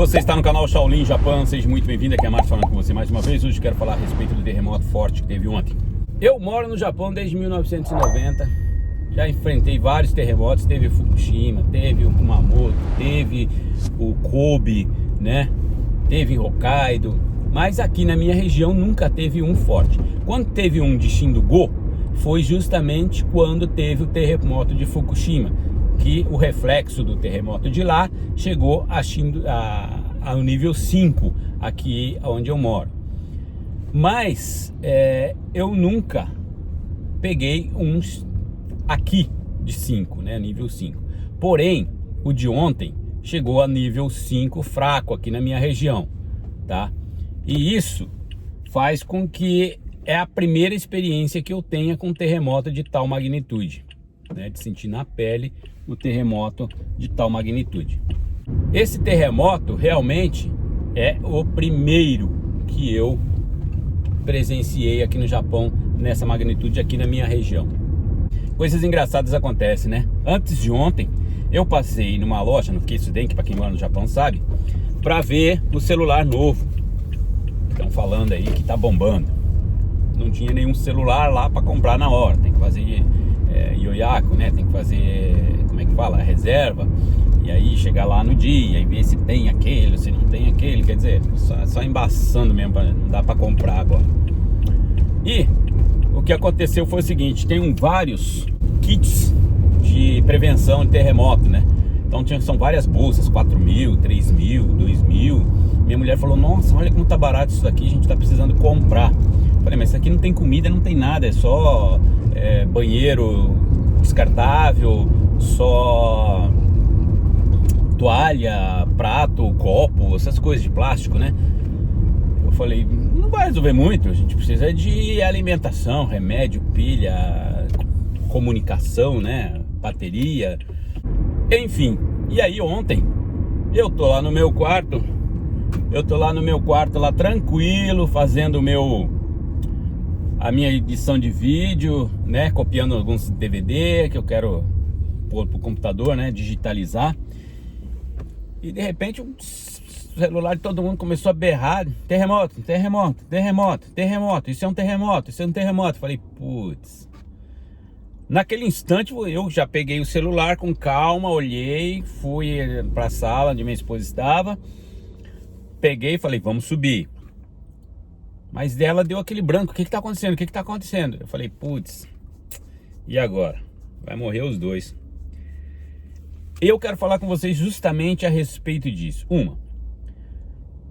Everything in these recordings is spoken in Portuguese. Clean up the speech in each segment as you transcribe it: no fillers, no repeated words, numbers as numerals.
você está no canal Shaolin Japão, seja muito bem-vindo, aqui é Márcio falando com você mais uma vez. Hoje quero falar a respeito do terremoto forte que teve ontem. Eu moro no Japão desde 1990, já enfrentei vários terremotos, teve Fukushima, teve o Kumamoto, teve o Kobe, né? Teve Hokkaido, mas aqui na minha região nunca teve um forte. Quando teve um de Shinjuku, foi justamente quando teve o terremoto de Fukushima, que o reflexo do terremoto de lá chegou ao nível 5 aqui onde eu moro. Mas eu nunca peguei uns aqui de 5, né, nível 5. Porém, o de ontem chegou a nível 5 fraco aqui na minha região, tá? E isso faz com que é a primeira experiência que eu tenha com um terremoto de tal magnitude, né, de sentir na pele o terremoto de tal magnitude. Esse terremoto realmente é o primeiro que eu presenciei aqui no Japão nessa magnitude aqui na minha região. Coisas engraçadas acontecem, né? Antes de ontem eu passei numa loja no Kisuden, que para quem mora no Japão sabe, para ver o celular novo. Estão falando aí que tá bombando. Não tinha nenhum celular lá para comprar na hora, tem que fazer yoyaku, né? Tem que fazer, como é que fala? Reserva. E aí chegar lá no dia e ver se tem aquele, se não tem aquele. Quer dizer, só embaçando mesmo, não dá para comprar agora. E o que aconteceu foi o seguinte: tem vários kits de prevenção de terremoto, né? Então são várias bolsas, 4.000, 3.000, 2.000. Minha mulher falou: nossa, olha como tá barato isso daqui, a gente tá precisando comprar. Falei, mas isso aqui não tem comida, não tem nada, é só banheiro descartável, só toalha, prato, copo, essas coisas de plástico, né? Eu falei, não vai resolver muito, a gente precisa de alimentação, remédio, pilha, comunicação, né? Bateria, enfim. E aí ontem eu tô lá no meu quarto, lá tranquilo, fazendo a minha edição de vídeo, né, copiando alguns DVD que eu quero pôr pro computador, né, digitalizar. E de repente o celular de todo mundo começou a berrar: terremoto, terremoto, terremoto, terremoto, isso é um terremoto, isso é um terremoto. Falei, putz. Naquele instante eu já peguei o celular com calma, olhei, fui pra sala onde minha esposa estava, peguei e falei, vamos subir. Mas dela deu aquele branco: o que tá acontecendo? O que tá acontecendo? Eu falei, putz, e agora? Vai morrer os dois. Eu quero falar com vocês justamente a respeito disso.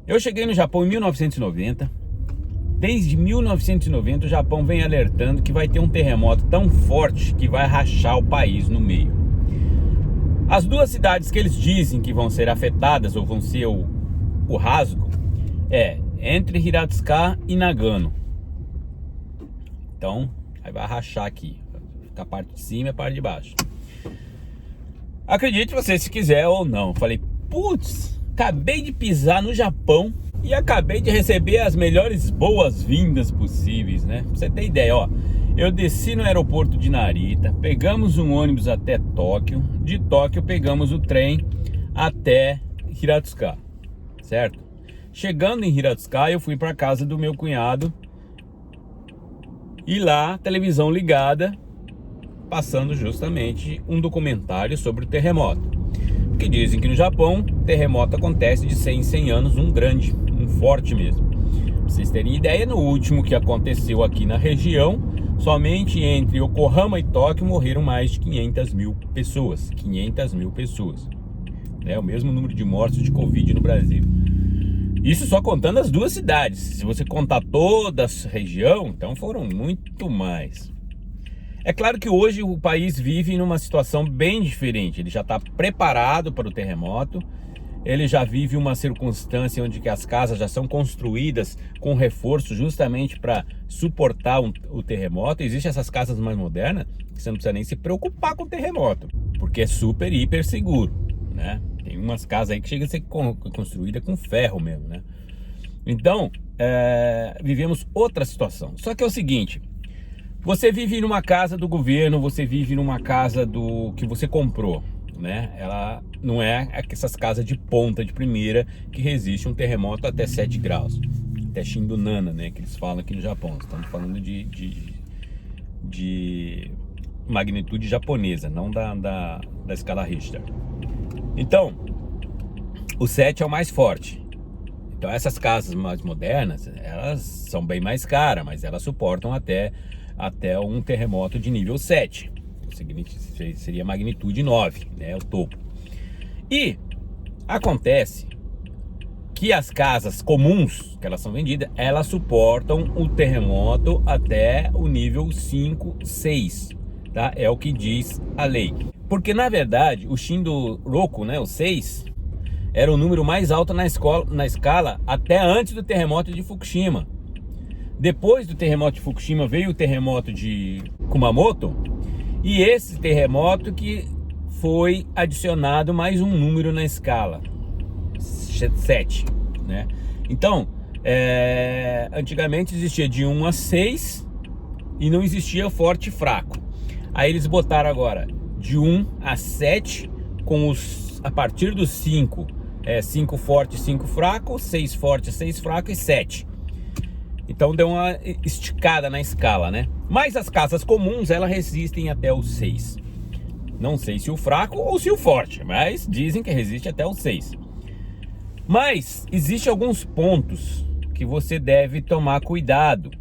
Eu cheguei no Japão em 1990. Desde 1990 o Japão vem alertando que vai ter um terremoto tão forte que vai rachar o país no meio. As duas cidades que eles dizem que vão ser afetadas ou vão ser o rasgo entre Hiratsuka e Nagano. Então, aí vai rachar aqui. Vai ficar a parte de cima e a parte de baixo. Acredite você se quiser ou não. Falei, putz, acabei de pisar no Japão e acabei de receber as melhores boas-vindas possíveis, né? Pra você ter ideia, ó. Eu desci no aeroporto de Narita, pegamos um ônibus até Tóquio. De Tóquio pegamos o trem até Hiratsuka, certo? Chegando em Hiratsuka, eu fui para casa do meu cunhado e lá, televisão ligada, passando justamente um documentário sobre o terremoto. Porque dizem que no Japão, terremoto acontece de 100 em 100 anos, um grande, um forte mesmo. Pra vocês terem ideia, no último que aconteceu aqui na região, somente entre Yokohama e Tóquio morreram mais de 500 mil pessoas. 500 mil pessoas. É o mesmo número de mortes de Covid no Brasil. Isso só contando as duas cidades. Se você contar toda a região, então foram muito mais. É claro que hoje o país vive numa situação bem diferente. Ele já está preparado para o terremoto. Ele já vive uma circunstância onde que as casas já são construídas com reforço justamente para suportar o terremoto. Existem essas casas mais modernas que você não precisa nem se preocupar com o terremoto, porque é super, hiper seguro, né? Tem umas casas aí que chegam a ser construída com ferro mesmo, né? Então, vivemos outra situação. Só que é o seguinte: você vive numa casa do governo, você vive numa casa que você comprou. né? Ela não é essas casas de ponta de primeira que resiste um terremoto até 7 graus. Até Shindunana, né? Que eles falam aqui no Japão. Estamos falando de magnitude japonesa, não da escala Richter. Então, o 7 é o mais forte. Então essas casas mais modernas, elas são bem mais caras, mas elas suportam até um terremoto de nível 7. Seria magnitude 9, né, o topo. E acontece que as casas comuns, que elas são vendidas, elas suportam o terremoto até o nível 5, 6, tá? É o que diz a lei. Porque na verdade o Shindoroku, né, o 6, era o número mais alto na escala até antes do terremoto de Fukushima. Depois do terremoto de Fukushima veio o terremoto de Kumamoto, e esse terremoto que foi adicionado mais um número na escala, 7, né? Então, antigamente existia de 1 a 6 e não existia forte e fraco. Aí eles botaram agora de 1 a 7 com a partir dos 5, 5 forte, 5 fraco, 6 forte, 6 fraco e 7. Então deu uma esticada na escala, né? Mas as casas comuns, elas resistem até o 6. Não sei se o fraco ou se o forte, mas dizem que resiste até o 6. Mas existem alguns pontos que você deve tomar cuidado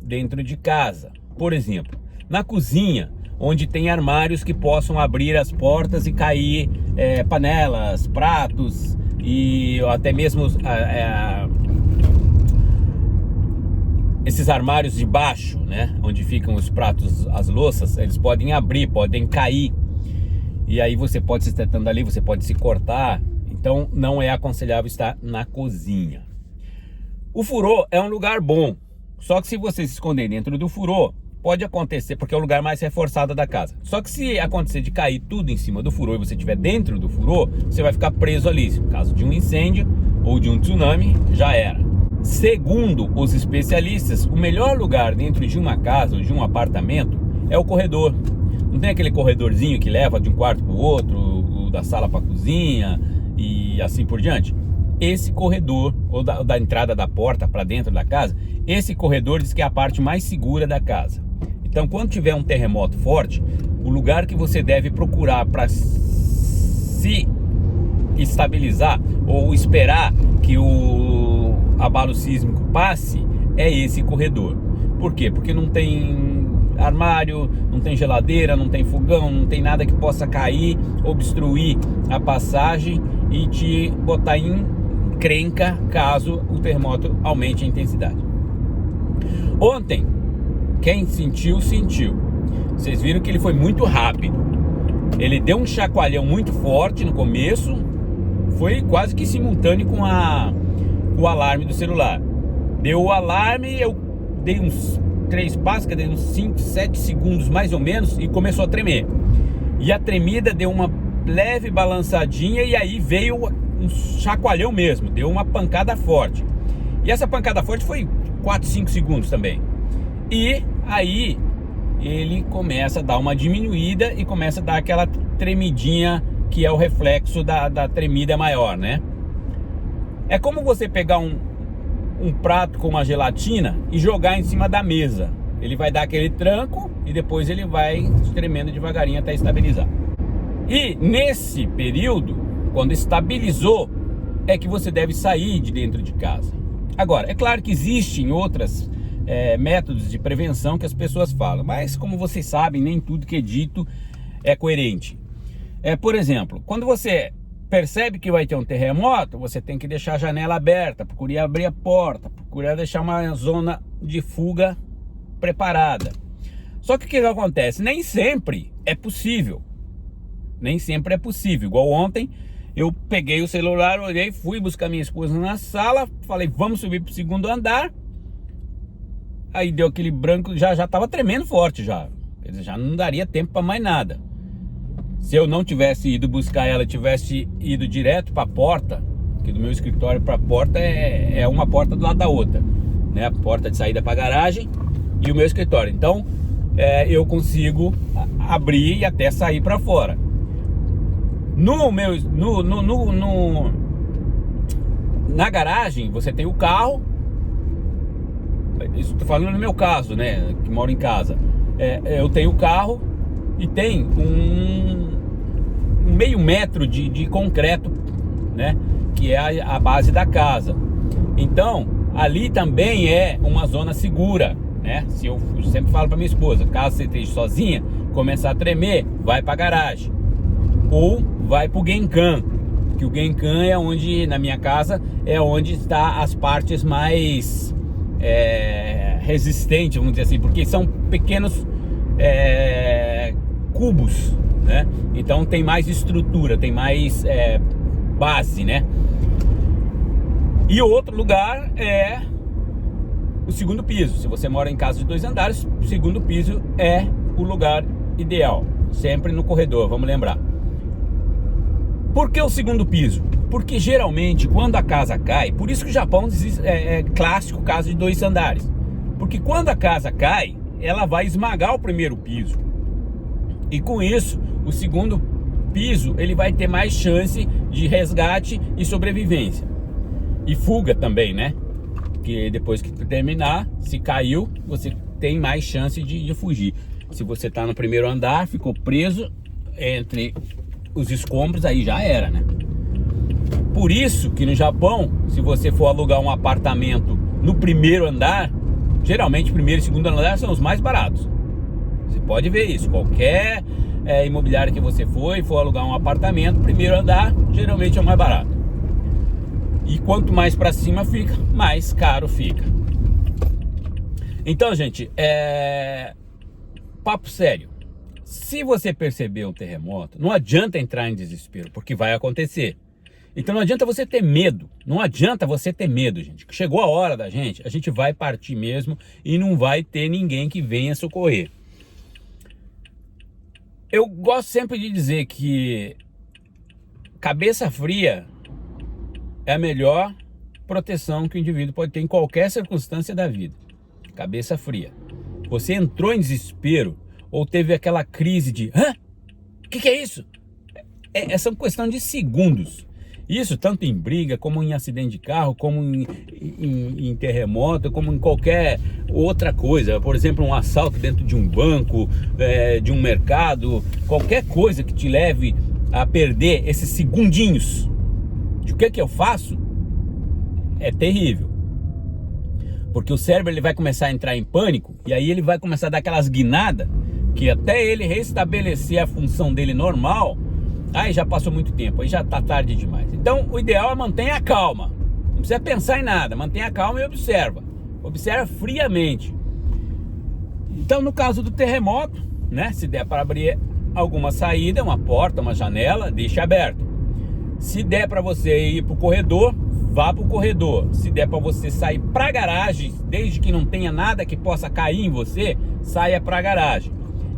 dentro de casa. Por exemplo, na cozinha, onde tem armários que possam abrir as portas e cair panelas, pratos e até mesmo esses armários de baixo, né, onde ficam os pratos, as louças, eles podem abrir, podem cair. E aí você pode se estando ali, você pode se cortar. Então não é aconselhável estar na cozinha. O furô é um lugar bom, só que se você se esconder dentro do furô, pode acontecer, porque é o lugar mais reforçado da casa. Só que se acontecer de cair tudo em cima do furô e você estiver dentro do furô, você vai ficar preso ali. No caso de um incêndio ou de um tsunami, já era. Segundo os especialistas, o melhor lugar dentro de uma casa ou de um apartamento é o corredor. Não tem aquele corredorzinho que leva de um quarto para o outro, da sala para a cozinha e assim por diante? Esse corredor, ou da entrada da porta para dentro da casa, esse corredor diz que é a parte mais segura da casa. Então, quando tiver um terremoto forte, o lugar que você deve procurar para se estabilizar ou esperar que o abalo sísmico passe é esse corredor. Por quê? Porque não tem armário, não tem geladeira, não tem fogão, não tem nada que possa cair, obstruir a passagem e te botar em encrenca caso o terremoto aumente a intensidade. Ontem, quem sentiu. Vocês viram que ele foi muito rápido. Ele deu um chacoalhão muito forte no começo, foi quase que simultâneo com o alarme do celular. Deu o alarme, eu dei uns 3 passos, dei uns 5, 7 segundos mais ou menos e começou a tremer. E a tremida deu uma leve balançadinha e aí veio um chacoalhão mesmo, deu uma pancada forte. E essa pancada forte foi 4, 5 segundos também. E aí ele começa a dar uma diminuída e começa a dar aquela tremidinha que é o reflexo da tremida maior, né? É como você pegar um prato com uma gelatina e jogar em cima da mesa. Ele vai dar aquele tranco e depois ele vai tremendo devagarinho até estabilizar. E nesse período, quando estabilizou, é que você deve sair de dentro de casa. Agora, é claro que existem outros métodos de prevenção que as pessoas falam, mas como vocês sabem, nem tudo que é dito é coerente. Por exemplo, quando você percebe que vai ter um terremoto, você tem que deixar a janela aberta, procure abrir a porta, procure deixar uma zona de fuga preparada. Só que o que acontece? Nem sempre é possível. Nem sempre é possível. Igual ontem, eu peguei o celular, olhei, fui buscar minha esposa na sala, falei, vamos subir para o 2º andar. Aí deu aquele branco, já estava tremendo forte já. Quer dizer, já não daria tempo para mais nada. Se eu não tivesse ido buscar ela, tivesse ido direto para a porta, que do meu escritório para a porta é uma porta do lado da outra, né? A porta de saída para a garagem e o meu escritório. Então, eu consigo abrir e até sair para fora. Na garagem você tem o carro. Isso tô falando no meu caso, né? Que moro em casa. Eu tenho o carro e tem um meio metro de concreto, né? Que é a base da casa. Então, ali também é uma zona segura, né? Eu sempre falo para minha esposa, caso você esteja sozinha, começar a tremer, vai para a garagem ou vai para o Genkan, que o Genkan é onde, na minha casa, é onde está as partes mais resistentes, vamos dizer assim, porque são pequenos cubos, né? Então tem mais estrutura, tem mais base, né? E outro lugar é o segundo piso. Se você mora em casa de 2 andares, o segundo piso é o lugar ideal, sempre no corredor, vamos lembrar. Por que o segundo piso? Porque geralmente quando a casa cai, por isso que o Japão é clássico casa de 2 andares, porque quando a casa cai, ela vai esmagar o primeiro piso, e com isso o segundo piso ele vai ter mais chance de resgate e sobrevivência, e fuga também, né? Que depois que terminar, se caiu, você tem mais chance de fugir. Se você está no primeiro andar, ficou preso entre os escombros, aí já era, né? Por isso que no Japão, se você for alugar um apartamento no primeiro andar, geralmente primeiro e segundo andar são os mais baratos. Você pode ver isso, qualquer imobiliária que você for alugar um apartamento, primeiro andar geralmente é o mais barato. E quanto mais para cima fica, mais caro fica. Então, gente, papo sério. Se você perceber um terremoto, não adianta entrar em desespero, porque vai acontecer. Então não adianta você ter medo. Não adianta você ter medo, gente. Chegou a hora da gente, a gente vai partir mesmo e não vai ter ninguém que venha socorrer. Eu gosto sempre de dizer que cabeça fria é a melhor proteção que o indivíduo pode ter em qualquer circunstância da vida. Cabeça fria. Você entrou em desespero ou teve aquela crise de o que é isso? Essa é uma questão de segundos. Isso tanto em briga, como em acidente de carro, como em terremoto, como em qualquer outra coisa. Por exemplo, um assalto dentro de um banco, de um mercado, qualquer coisa que te leve a perder esses segundinhos de o que eu faço, é terrível. Porque o cérebro ele vai começar a entrar em pânico, e aí ele vai começar a dar aquelas guinadas, que até ele restabelecer a função dele normal, aí já passou muito tempo, aí já tá tarde demais. Então o ideal é mantenha a calma, não precisa pensar em nada, mantenha a calma e observa friamente. Então no caso do terremoto, né, se der para abrir alguma saída, uma porta, uma janela, deixa aberto. Se der para você ir para o corredor, vá para o corredor. Se der para você sair para a garagem, desde que não tenha nada que possa cair em você, saia para a garagem.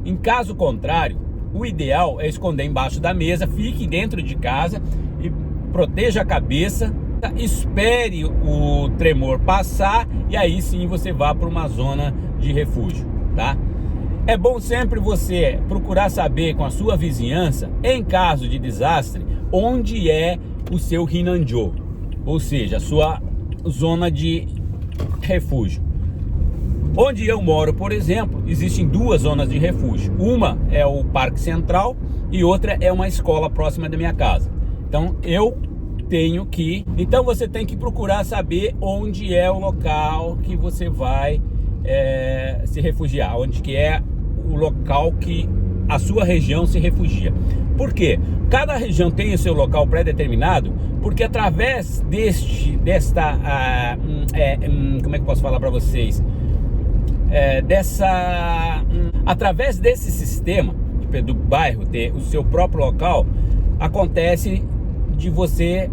Em caso contrário, o ideal é esconder embaixo da mesa, fique dentro de casa e proteja a cabeça, espere o tremor passar e aí sim você vá para uma zona de refúgio, tá? É bom sempre você procurar saber com a sua vizinhança, em caso de desastre, onde é o seu Hinanjo, ou seja, a sua zona de refúgio. Onde eu moro, por exemplo, existem 2 zonas de refúgio. Uma é o Parque Central e outra é uma escola próxima da minha casa. Então você tem que procurar saber onde é o local que você vai se refugiar, onde que é o local que a sua região se refugia. Por quê? Cada região tem o seu local pré-determinado, porque através como é que eu posso falar para vocês? Através desse sistema do bairro ter o seu próprio local, acontece de você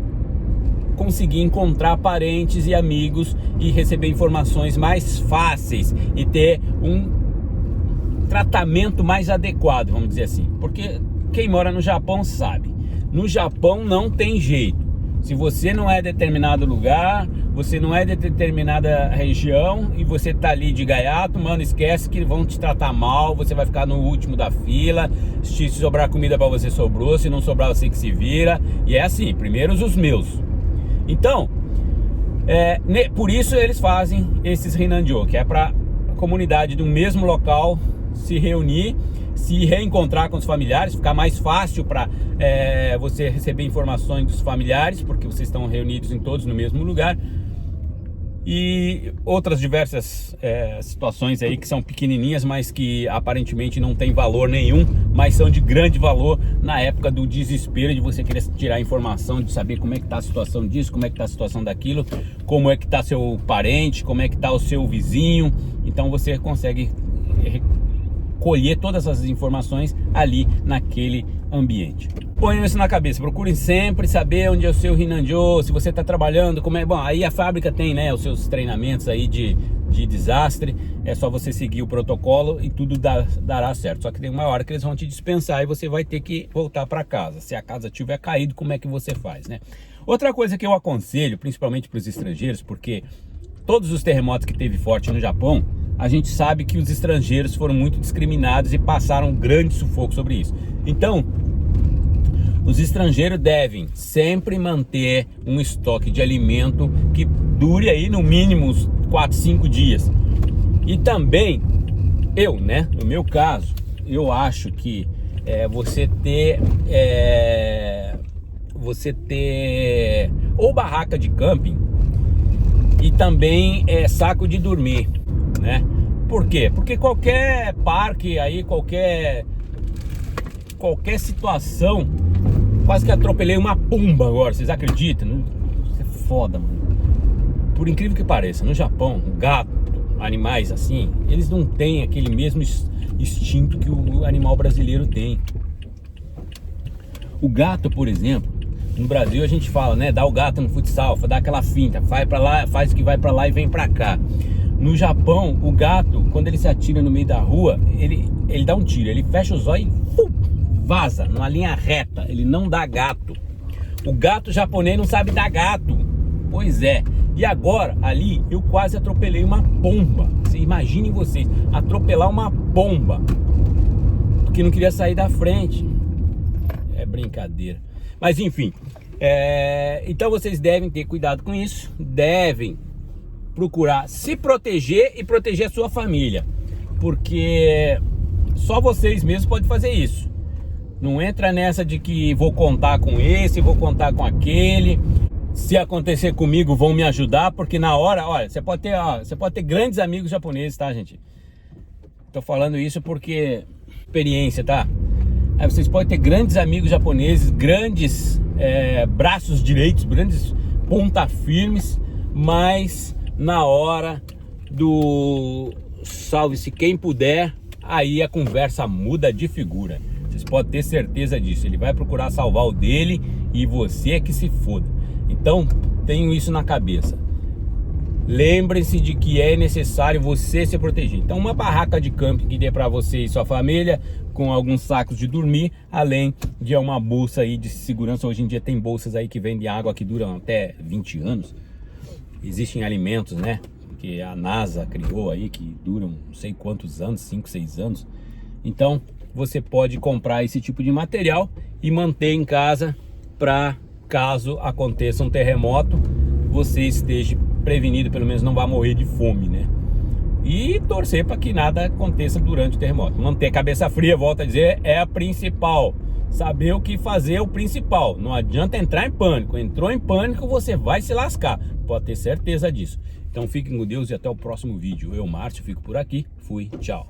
conseguir encontrar parentes e amigos e receber informações mais fáceis e ter um tratamento mais adequado, vamos dizer assim. Porque quem mora no Japão sabe, no Japão não tem jeito. Se você não é determinado lugar, você não é de determinada região e você tá ali de gaiato, mano, esquece que vão te tratar mal, você vai ficar no último da fila, se sobrar comida pra você sobrou, se não sobrar você que se vira, e é assim, primeiro os meus. Então, por isso eles fazem esses Rinandio, que é pra comunidade do mesmo local se reunir, se reencontrar com os familiares, ficar mais fácil para você receber informações dos familiares, porque vocês estão reunidos em todos no mesmo lugar, e outras diversas situações aí que são pequenininhas, mas que aparentemente não tem valor nenhum, mas são de grande valor na época do desespero, de você querer tirar informação, de saber como é que tá a situação disso, como é que tá a situação daquilo, como é que tá seu parente, como é que tá o seu vizinho. Então você consegue colher todas essas informações ali naquele ambiente. Ponham isso na cabeça, procurem sempre saber onde é o seu Rinandio, se você está trabalhando, como é. Bom, aí a fábrica tem, né, os seus treinamentos aí de desastre, é só você seguir o protocolo e tudo dará certo. Só que tem uma hora que eles vão te dispensar e você vai ter que voltar para casa. Se a casa tiver caído, como é que você faz, né? Outra coisa que eu aconselho, principalmente para os estrangeiros, porque todos os terremotos que teve forte no Japão, a gente sabe que os estrangeiros foram muito discriminados e passaram um grande sufoco sobre isso. Então, os estrangeiros devem sempre manter um estoque de alimento que dure aí no mínimo uns 4, 5 dias. E também, no meu caso, eu acho que você ter ou barraca de camping e também saco de dormir, né? Por quê? Porque qualquer parque aí, qualquer situação, quase que atropelei uma pomba agora, vocês acreditam? Isso é foda, mano. Por incrível que pareça, no Japão, gato, animais assim, eles não têm aquele mesmo instinto que o animal brasileiro tem. O gato, por exemplo, no Brasil a gente fala, né, dá o gato no futsal, dá aquela finta, vai pra lá, faz o que vai pra lá e vem pra cá. No Japão, o gato, quando ele se atira no meio da rua, ele dá um tiro, ele fecha os olhos e vaza numa linha reta, ele não dá gato. O gato japonês não sabe dar gato. Pois é. E agora, ali, eu quase atropelei uma pomba. Imaginem vocês, atropelar uma pomba, porque não queria sair da frente. É brincadeira. Mas enfim, então vocês devem ter cuidado com isso, devem procurar se proteger e proteger a sua família, porque só vocês mesmos podem fazer isso. Não entra nessa de que vou contar com esse, vou contar com aquele. Se acontecer comigo, vão me ajudar, porque na hora, olha, você pode ter grandes amigos japoneses, tá, gente? Tô falando isso porque experiência, tá? Aí vocês podem ter grandes amigos japoneses, grandes braços direitos, grandes ponta firmes, mas na hora do salve-se quem puder, aí a conversa muda de figura. Vocês podem ter certeza disso. Ele vai procurar salvar o dele e você é que se foda. Então, tenham isso na cabeça. Lembrem-se de que é necessário você se proteger. Então, uma barraca de camping que dê para você e sua família, com alguns sacos de dormir, além de uma bolsa aí de segurança. Hoje em dia tem bolsas aí que vendem água que duram até 20 anos. Existem alimentos, né, que a NASA criou aí, que duram não sei quantos anos, 5, 6 anos. Então, você pode comprar esse tipo de material e manter em casa para caso aconteça um terremoto, você esteja prevenido, pelo menos não vai morrer de fome, né? E torcer para que nada aconteça durante o terremoto. Manter a cabeça fria, volto a dizer, é a principal. Saber o que fazer é o principal. Não adianta entrar em pânico. Entrou em pânico, você vai se lascar. Pode ter certeza disso. Então fiquem com Deus e até o próximo vídeo. Eu, Márcio, fico por aqui. Fui, tchau.